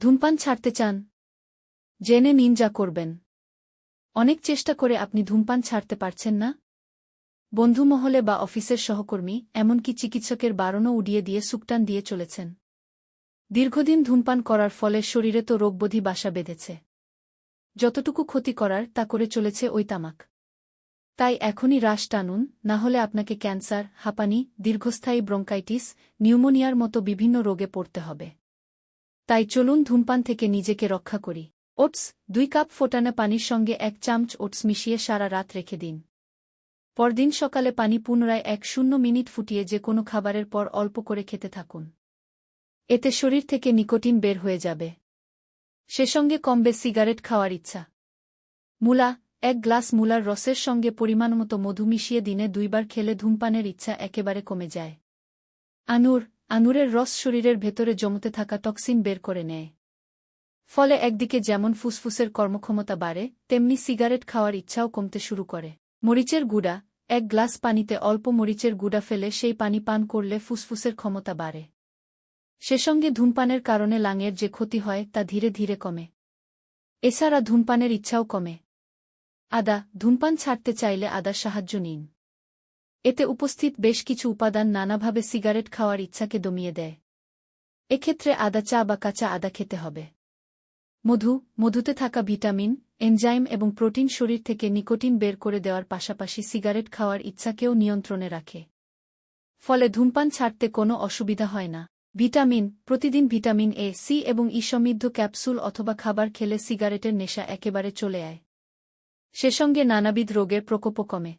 ধূমপান ছাড়তে চান? জেনে নিন যা করবেন। অনেক চেষ্টা করে আপনি ধূমপান ছাড়তে পারছেন না? বন্ধুমহলে বা অফিসের সহকর্মী, এমনকি চিকিৎসকের বারণও উড়িয়ে দিয়ে সুকটান দিয়ে চলেছেন। দীর্ঘদিন ধূমপান করার ফলে শরীরে তো রোগব্যাধি বাসা বেঁধেছে। যতটুকু ক্ষতি করার তা করে চলেছে ওই তামাক। তাই এখনই রাশ টানুন, না হলে আপনাকে ক্যান্সার, হাঁপানি, দীর্ঘস্থায়ী ব্রঙ্কাইটিস, নিউমোনিয়ার মতো বিভিন্ন রোগে পড়তে হবে। তাই চলুন ধূমপান থেকে নিজেকে রক্ষা করি। ওটস 2 কাপ ফোটানো পানির সঙ্গে 1 চামচ ওটস মিশিয়ে সারা রাত রেখে দিন। পরদিন সকালে পানি পুনরায় 10 মিনিট ফুটিয়ে যে কোনো খাবারের পর অল্প করে খেতে থাকুন। এতে শরীর থেকে নিকোটিন বের হয়ে যাবে। সে সঙ্গে কমবে সিগারেট খাওয়ার ইচ্ছা। মূলা 1 গ্লাস মূলার রসের সঙ্গে পরিমাণমতো মধু মিশিয়ে দিনে 2 বার খেলে ধূমপানের ইচ্ছা একেবারে কমে যায়। আঙুরের রস শরীরের ভেতরে জমতে থাকা টক্সিন বের করে নেয়। ফলে একদিকে যেমন ফুসফুসের কর্মক্ষমতা বাড়ে, তেমনি সিগারেট খাওয়ার ইচ্ছাও কমতে শুরু করে। মরিচের গুঁড়া 1 গ্লাস পানিতে অল্প মরিচের গুঁড়া ফেলে সেই পানি পান করলে ফুসফুসের ক্ষমতা বাড়ে। সে সঙ্গে ধূমপানের কারণে লাংয়ের যে ক্ষতি হয় তা ধীরে ধীরে কমে। এছাড়া ধূমপানের ইচ্ছাও কমে। আদা ধূমপান ছাড়তে চাইলে আদার সাহায্য নিন। এতে উপস্থিত বেশ কিছু উপাদান নানাভাবে সিগারেট খাওয়ার ইচ্ছাকে দমিয়ে দেয়। এক্ষেত্রে আদা চা বা কাঁচা আদা খেতে হবে। মধুতে থাকা ভিটামিন, এনজাইম এবং প্রোটিন শরীর থেকে নিকোটিন বের করে দেওয়ার পাশাপাশি সিগারেট খাওয়ার ইচ্ছাকেও নিয়ন্ত্রণে রাখে। ফলে ধূমপান ছাড়তে কোনো অসুবিধা হয় না। প্রতিদিন ভিটামিন এ, সি এবং ই সমৃদ্ধ ক্যাপসুল অথবা খাবার খেলে সিগারেটের নেশা একেবারে চলে যায়। সে সঙ্গে নানাবিধ রোগের প্রকোপও কমে।